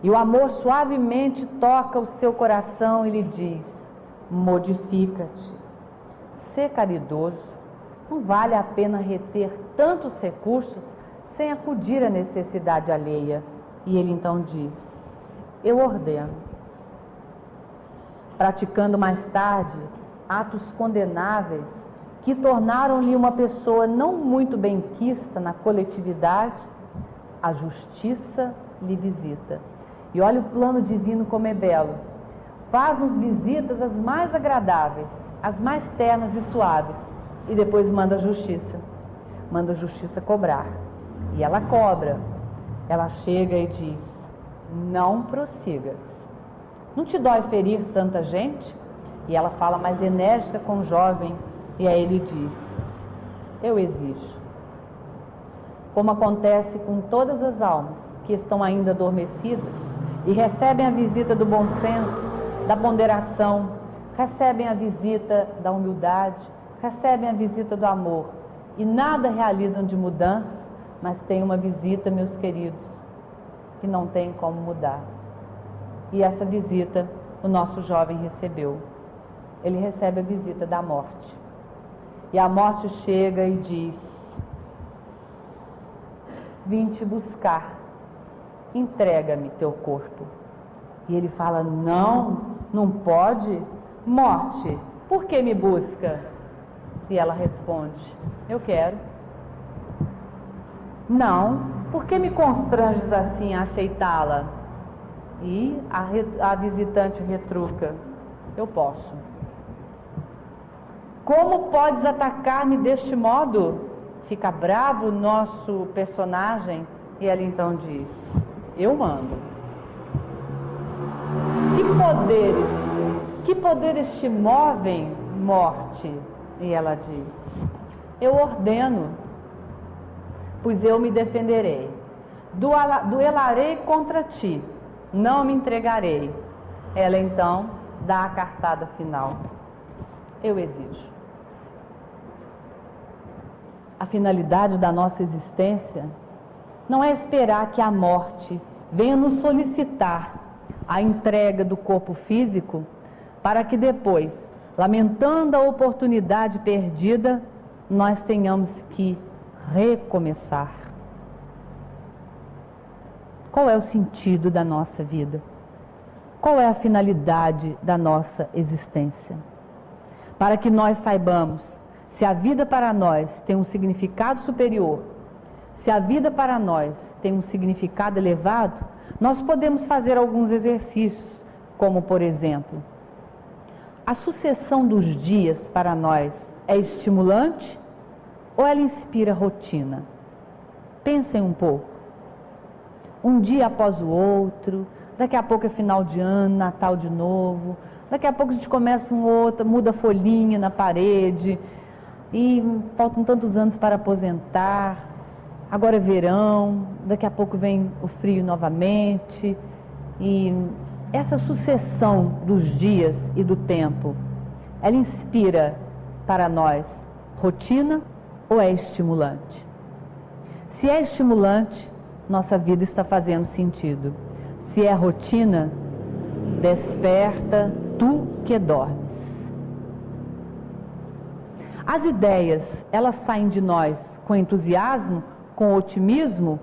E o amor suavemente toca o seu coração e lhe diz: modifica-te, sê caridoso, não vale a pena reter tantos recursos sem acudir à necessidade alheia. E ele então diz: eu ordeno. Praticando mais tarde atos condenáveis que tornaram-lhe uma pessoa não muito benquista na coletividade, a justiça lhe visita. E olha o plano divino como é belo. Faz-nos visitas as mais agradáveis, as mais ternas e suaves, e depois manda a justiça. Manda a justiça cobrar. E ela cobra. Ela chega e diz: não prossigas. Não te dói ferir tanta gente? E ela fala mais enérgica com o jovem, e aí ele diz: eu exijo. Como acontece com todas as almas que estão ainda adormecidas e recebem a visita do bom senso, da ponderação, recebem a visita da humildade, recebem a visita do amor e nada realizam de mudanças, mas tem uma visita, meus queridos, que não tem como mudar. E essa visita o nosso jovem recebeu. Ele recebe a visita da morte. E a morte chega e diz: vim te buscar, entrega-me teu corpo. E ele fala: não, não pode. Morte, por que me busca? E ela responde: eu quero. Não, por que me constranges assim a aceitá-la? E a visitante retruca: eu posso. Como podes atacar-me deste modo? Fica bravo o nosso personagem E ela então diz: eu mando. Que poderes te movem, morte? E ela diz: eu ordeno, pois eu me defenderei. Duelarei contra ti, não me entregarei. Ela então dá a cartada final: eu exijo. A finalidade da nossa existência não é esperar que a morte venha nos solicitar a entrega do corpo físico para que depois, lamentando a oportunidade perdida, nós tenhamos que recomeçar. Qual é o sentido da nossa vida? Qual é a finalidade da nossa existência? Para que nós saibamos se a vida para nós tem um significado superior, se a vida para nós tem um significado elevado, nós podemos fazer alguns exercícios, como por exemplo, a sucessão dos dias para nós é estimulante ou ela inspira rotina? Pensem um pouco. Um dia após o outro, daqui a pouco é final de ano, Natal de novo, daqui a pouco a gente começa um outro, muda a folhinha na parede, e faltam tantos anos para aposentar, agora é verão, daqui a pouco vem o frio novamente, e essa sucessão dos dias e do tempo, ela inspira para nós rotina ou é estimulante? Se é estimulante, nossa vida está fazendo sentido. Se é rotina, desperta tu que dormes. As ideias, elas saem de nós com entusiasmo, com otimismo,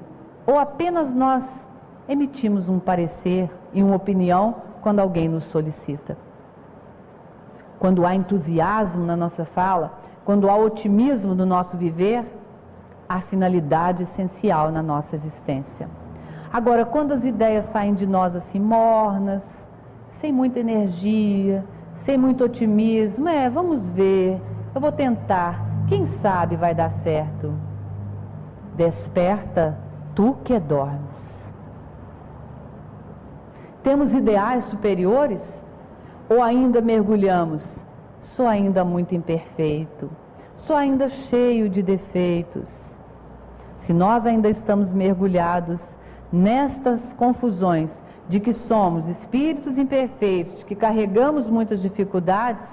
ou apenas nós emitimos um parecer e uma opinião quando alguém nos solicita? Quando há entusiasmo na nossa fala, quando há otimismo no nosso viver, há finalidade essencial na nossa existência. Agora, quando as ideias saem de nós assim mornas, sem muita energia, sem muito otimismo, vamos ver, eu vou tentar, quem sabe vai dar certo. Desperta tu que dormes. Temos ideais superiores? Ou ainda mergulhamos? Sou ainda muito imperfeito, sou ainda cheio de defeitos. Se nós ainda estamos mergulhados nestas confusões de que somos espíritos imperfeitos, de que carregamos muitas dificuldades,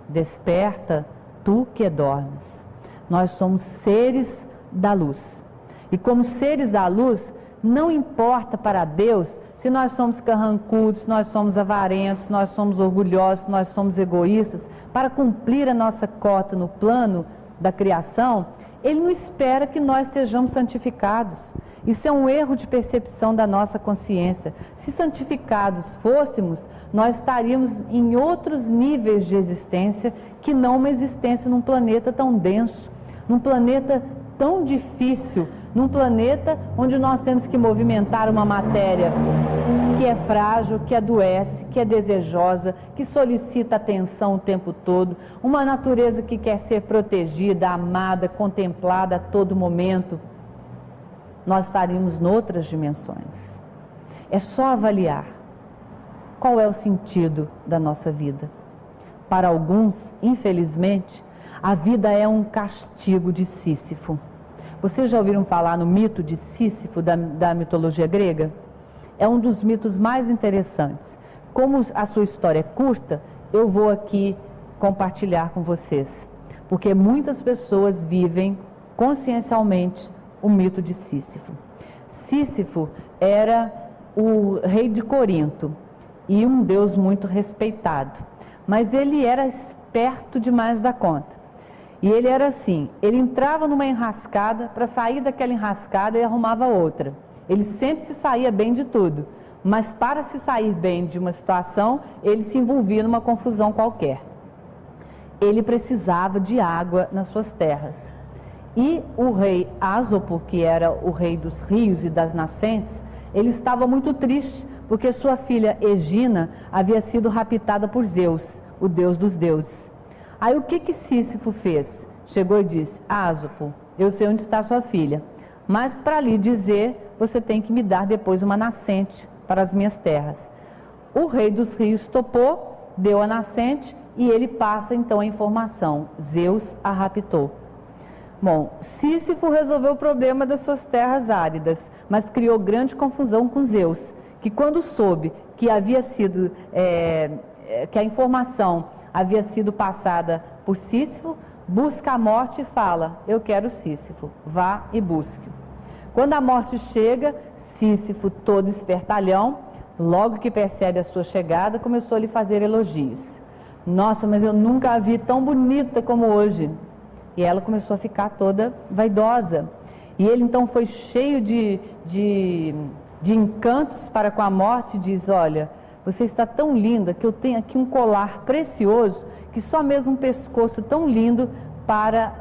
desperta tu que dormes. Nós somos seres da luz. E como seres da luz, não importa para Deus se nós somos carrancudos, se nós somos avarentos, se nós somos orgulhosos, se nós somos egoístas. Para cumprir a nossa cota no plano da criação, Ele não espera que nós estejamos santificados. Isso é um erro de percepção da nossa consciência. Se santificados fôssemos, nós estaríamos em outros níveis de existência que não uma existência num planeta tão denso, num planeta tão difícil, num planeta onde nós temos que movimentar uma matéria que é frágil, que adoece, que é desejosa, que solicita atenção o tempo todo, uma natureza que quer ser protegida, amada, contemplada a todo momento. Nós estaríamos noutras dimensões. É só avaliar qual é o sentido da nossa vida. Para alguns, infelizmente, a vida é um castigo de Sísifo. Vocês já ouviram falar no mito de Sísifo da mitologia grega? É um dos mitos mais interessantes. Como a sua história é curta, eu vou aqui compartilhar com vocês. Porque muitas pessoas vivem consciencialmente o mito de Sísifo. Sísifo era o rei de Corinto e um deus muito respeitado. Mas ele era esperto demais da conta. E ele era assim, ele entrava numa enrascada, para sair daquela enrascada ele arrumava outra. Ele sempre se saía bem de tudo, mas para se sair bem de uma situação, ele se envolvia numa confusão qualquer. Ele precisava de água nas suas terras. E o rei Ásopo, que era o rei dos rios e das nascentes, ele estava muito triste, porque sua filha Egina havia sido raptada por Zeus, o deus dos deuses. Aí o que Sísifo fez? Chegou e disse: Ásopo, eu sei onde está sua filha. mas para lhe dizer, você tem que me dar depois uma nascente para as minhas terras. O rei dos rios topou, deu a nascente e ele passa então a informação: Zeus a raptou. Bom, Sísifo resolveu o problema das suas terras áridas, mas criou grande confusão com Zeus, que quando soube que havia sido, que a informação havia sido passada por Sísifo, busca a morte e fala: eu quero Sísifo, vá e busque. Quando a morte chega, Sísifo, todo espertalhão, logo que percebe a sua chegada, começou a lhe fazer elogios. Nossa, mas eu nunca a vi tão bonita como hoje. E ela começou a ficar toda vaidosa. E ele então foi cheio de encantos para com a morte e diz: olha, você está tão linda que eu tenho aqui um colar precioso, que só mesmo um pescoço tão lindo para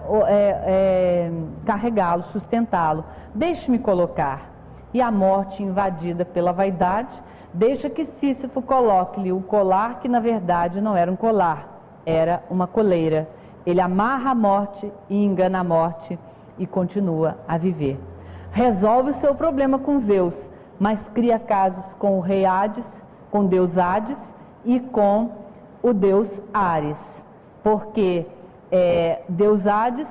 carregá-lo, sustentá-lo. Deixe-me colocar. E a morte, invadida pela vaidade, deixa que Sísifo coloque-lhe o colar, que na verdade não era um colar, era uma coleira. Ele amarra a morte e engana a morte e continua a viver. Resolve o seu problema com Zeus, mas cria casos com o rei Hades, com Deus Hades e com o Deus Ares. Porque Deus Hades,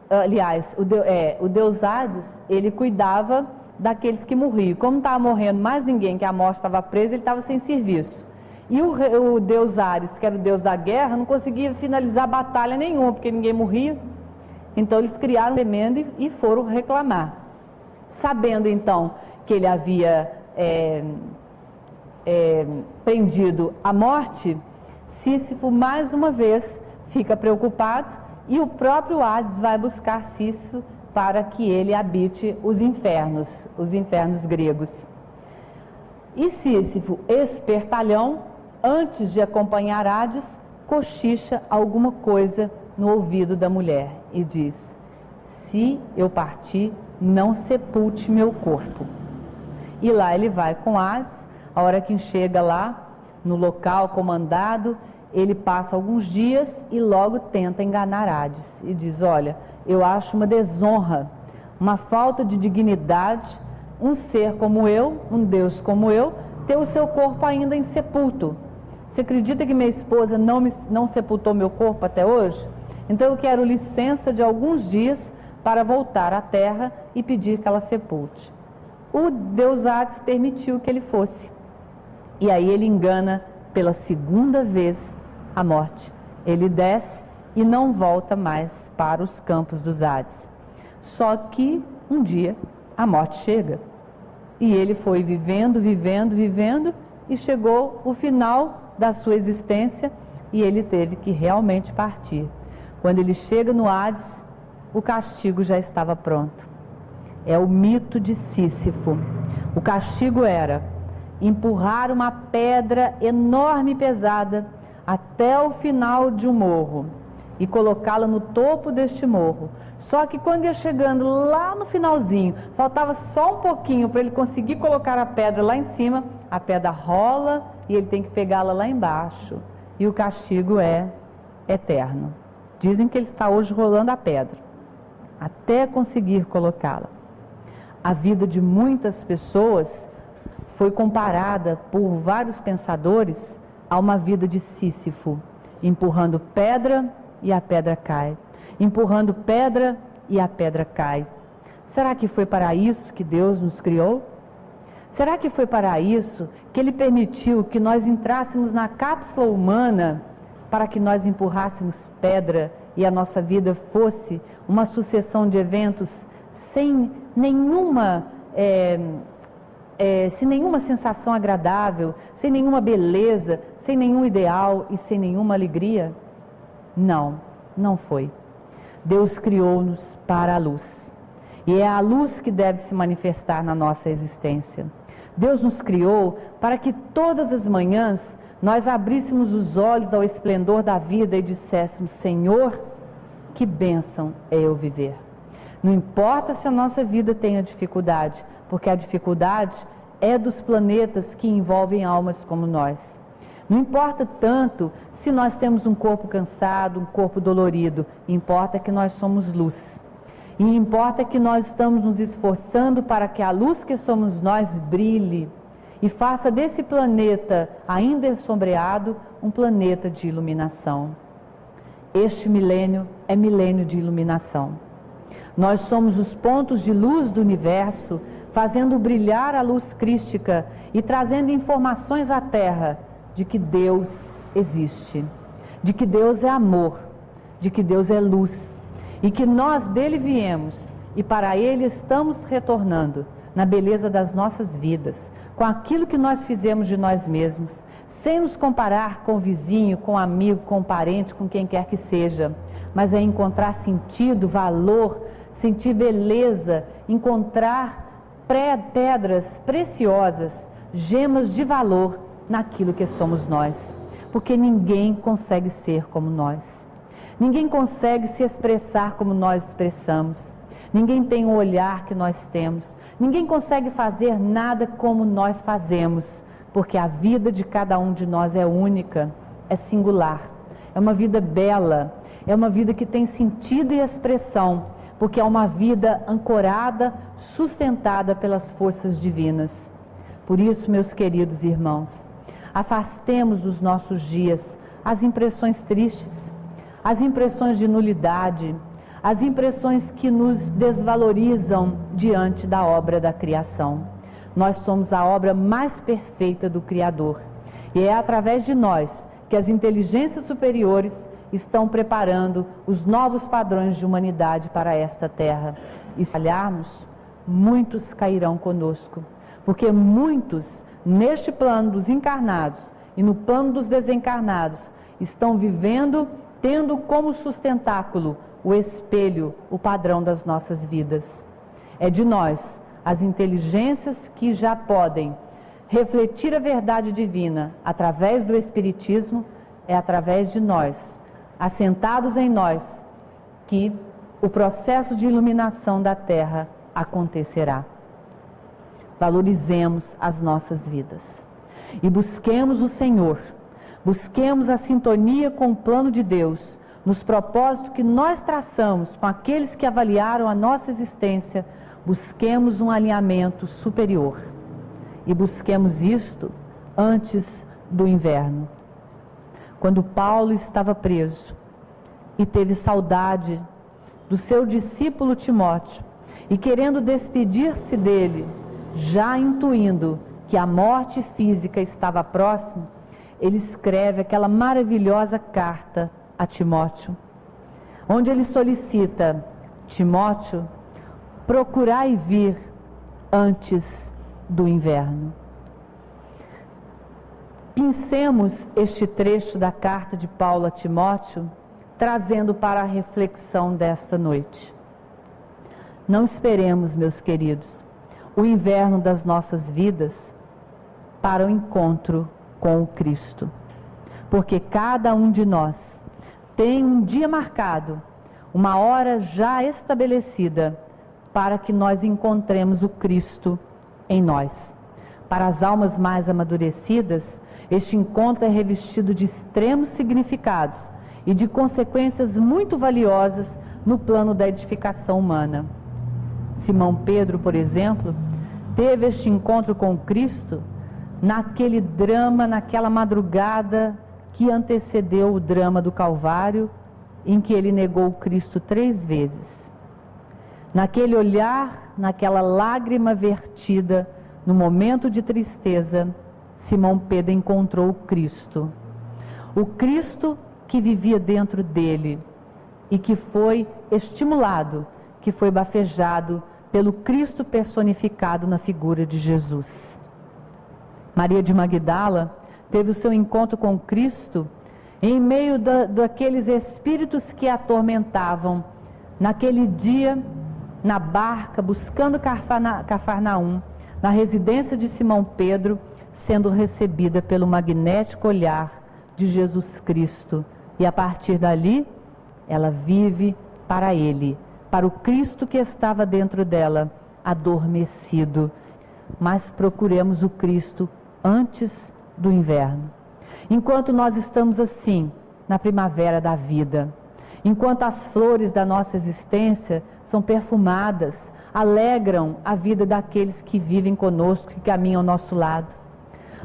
aliás, o Deus Hades, ele cuidava daqueles que morriam. Como não estava morrendo mais ninguém, que a morte estava presa, ele estava sem serviço. E o Deus Ares, que era o Deus da guerra, não conseguia finalizar batalha nenhuma, porque ninguém morria. Então eles criaram um demendo e foram reclamar. Sabendo então que ele havia prendido a morte, Sísifo mais uma vez fica preocupado e o próprio Hades vai buscar Sísifo para que ele habite os infernos gregos. E Sísifo, espertalhão, antes de acompanhar Hades, cochicha alguma coisa no ouvido da mulher e diz: se eu partir, não sepulte meu corpo. E lá ele vai com Hades. A hora que chega lá no local comandado, ele passa alguns dias e logo tenta enganar Hades e diz: olha, eu acho uma desonra, uma falta de dignidade, um ser como eu, um Deus como eu, ter o seu corpo ainda insepulto. Você acredita que minha esposa não sepultou meu corpo até hoje? Então eu quero licença de alguns dias para voltar à terra e pedir que ela sepulte. O Deus Hades permitiu que ele fosse. E aí ele engana pela segunda vez a morte. Ele desce e não volta mais para os campos dos Hades. Só que um dia a morte chega. E ele foi vivendo e chegou o final da sua existência e ele teve que realmente partir. Quando ele chega no Hades, o castigo já estava pronto. É o mito de Sísifo. O castigo era empurrar uma pedra enorme e pesada até o final de um morro e colocá-la no topo deste morro. Só que quando ia chegando lá no finalzinho, faltava só um pouquinho para ele conseguir colocar a pedra lá em cima, a pedra rola e ele tem que pegá-la lá embaixo. E o castigo é eterno. Dizem que ele está hoje rolando a pedra, até conseguir colocá-la. A vida de muitas pessoas foi comparada por vários pensadores a uma vida de Sísifo, empurrando pedra e a pedra cai, empurrando pedra e a pedra cai. Será que foi para isso que Deus nos criou? Será que foi para isso que Ele permitiu que nós entrássemos na cápsula humana para que nós empurrássemos pedra e a nossa vida fosse uma sucessão de eventos sem nenhuma sensação agradável, sem nenhuma beleza, sem nenhum ideal e sem nenhuma alegria? Não, não foi. Deus criou-nos para a luz. E é a luz que deve se manifestar na nossa existência. Deus nos criou para que todas as manhãs nós abríssemos os olhos ao esplendor da vida e disséssemos: Senhor, que bênção é eu viver. Não importa se a nossa vida tenha dificuldade, porque a dificuldade é dos planetas que envolvem almas como nós. Não importa tanto se nós temos um corpo cansado, um corpo dolorido, importa que nós somos luz. E importa que nós estamos nos esforçando para que a luz que somos nós brilhe e faça desse planeta ainda ensombreado um planeta de iluminação. Este milênio é milênio de iluminação. Nós somos os pontos de luz do universo, fazendo brilhar a luz crística e trazendo informações à Terra de que Deus existe, de que Deus é amor, de que Deus é luz e que nós dele viemos e para ele estamos retornando na beleza das nossas vidas, com aquilo que nós fizemos de nós mesmos, sem nos comparar com o vizinho, com o amigo, com o parente, com quem quer que seja, mas é encontrar sentido, valor, sentir beleza, encontrar pedras preciosas, gemas de valor naquilo que somos nós, porque ninguém consegue ser como nós, ninguém consegue se expressar como nós expressamos, ninguém tem o olhar que nós temos, ninguém consegue fazer nada como nós fazemos, porque a vida de cada um de nós é única, é singular, é uma vida bela, é uma vida que tem sentido e expressão, porque é uma vida ancorada, sustentada pelas forças divinas. Por isso, meus queridos irmãos, afastemos dos nossos dias as impressões tristes, as impressões de nulidade, as impressões que nos desvalorizam diante da obra da criação. Nós somos a obra mais perfeita do Criador e é através de nós que as inteligências superiores estão preparando os novos padrões de humanidade para esta terra. E se falharmos, muitos cairão conosco, porque muitos neste plano dos encarnados e no plano dos desencarnados estão vivendo, tendo como sustentáculo o espelho, o padrão das nossas vidas. É de nós, as inteligências que já podem refletir a verdade divina através do Espiritismo, é através de nós, assentados em nós, que o processo de iluminação da Terra acontecerá. Valorizemos as nossas vidas e busquemos o Senhor, busquemos a sintonia com o plano de Deus, nos propósitos que nós traçamos com aqueles que avaliaram a nossa existência, busquemos um alinhamento superior e busquemos isto antes do inverno. Quando Paulo estava preso e teve saudade do seu discípulo Timóteo e querendo despedir-se dele, já intuindo que a morte física estava próxima, ele escreve aquela maravilhosa carta a Timóteo, onde ele solicita: Timóteo, procurai vir antes do inverno. Pensemos este trecho da carta de Paulo a Timóteo, trazendo para a reflexão desta noite. Não esperemos, meus queridos, o inverno das nossas vidas para o encontro com o Cristo, porque cada um de nós tem um dia marcado, uma hora já estabelecida, para que nós encontremos o Cristo em nós. Para as almas mais amadurecidas, este encontro é revestido de extremos significados e de consequências muito valiosas no plano da edificação humana. Simão Pedro, por exemplo, teve este encontro com Cristo naquele drama, naquela madrugada que antecedeu o drama do Calvário, em que ele negou Cristo 3 vezes. Naquele olhar, naquela lágrima vertida, no momento de tristeza, Simão Pedro encontrou o Cristo que vivia dentro dele e que foi estimulado, que foi bafejado pelo Cristo personificado na figura de Jesus. Maria de Magdala teve o seu encontro com Cristo em meio daqueles espíritos que a atormentavam, naquele dia, na barca, buscando Cafarnaum, na residência de Simão Pedro, sendo recebida pelo magnético olhar de Jesus Cristo. E a partir dali, ela vive para Ele, para o Cristo que estava dentro dela, adormecido. Mas procuremos o Cristo antes do inverno. Enquanto nós estamos assim, na primavera da vida, enquanto as flores da nossa existência são perfumadas, alegram a vida daqueles que vivem conosco, que caminham ao nosso lado.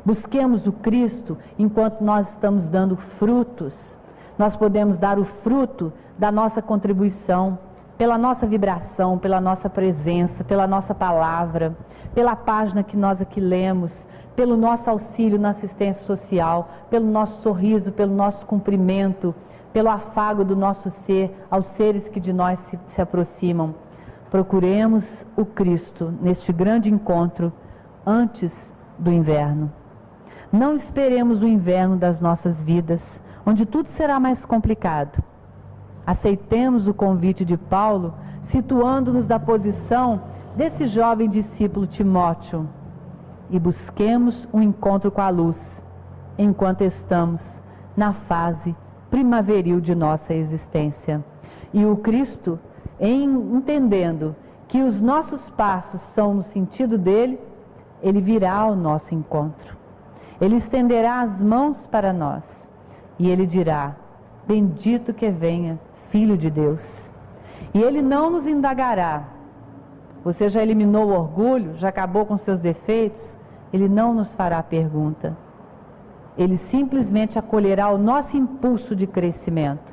Busquemos o Cristo enquanto nós estamos dando frutos. Nós podemos dar o fruto da nossa contribuição, pela nossa vibração, pela nossa presença, pela nossa palavra, pela página que nós aqui lemos, pelo nosso auxílio na assistência social, pelo nosso sorriso, pelo nosso cumprimento, pelo afago do nosso ser aos seres que de nós se aproximam. Procuremos o Cristo neste grande encontro antes do inverno. Não esperemos o inverno das nossas vidas, onde tudo será mais complicado. Aceitemos o convite de Paulo, situando-nos da posição desse jovem discípulo Timóteo, e busquemos um encontro com a luz, enquanto estamos na fase primaveril de nossa existência. E o Cristo, entendendo que os nossos passos são no sentido dele, ele virá ao nosso encontro. Ele estenderá as mãos para nós e ele dirá: bendito que venha, Filho de Deus. E ele não nos indagará: você já eliminou o orgulho? Já acabou com seus defeitos? Ele não nos fará pergunta. Ele simplesmente acolherá o nosso impulso de crescimento,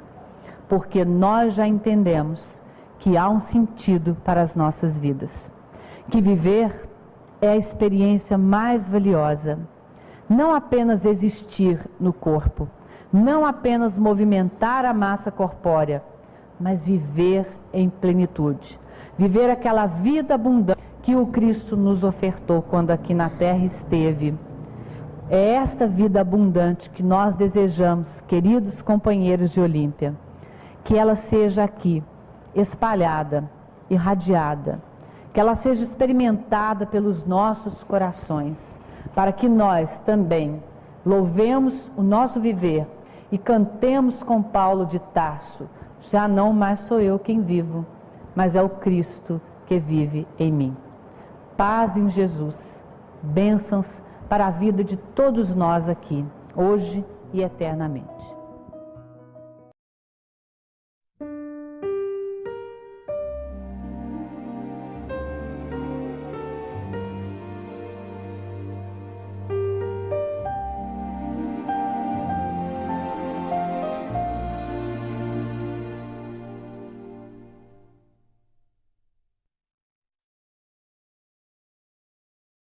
porque nós já entendemos que há um sentido para as nossas vidas, que viver é a experiência mais valiosa. Não apenas existir no corpo, não apenas movimentar a massa corpórea, mas viver em plenitude. Viver aquela vida abundante que o Cristo nos ofertou quando aqui na terra esteve. É esta vida abundante que nós desejamos, queridos companheiros de Olímpia, que ela seja aqui, espalhada, irradiada, que ela seja experimentada pelos nossos corações, para que nós também louvemos o nosso viver e cantemos com Paulo de Tarso: já não mais sou eu quem vivo, mas é o Cristo que vive em mim. Paz em Jesus, bênçãos para a vida de todos nós aqui, hoje e eternamente.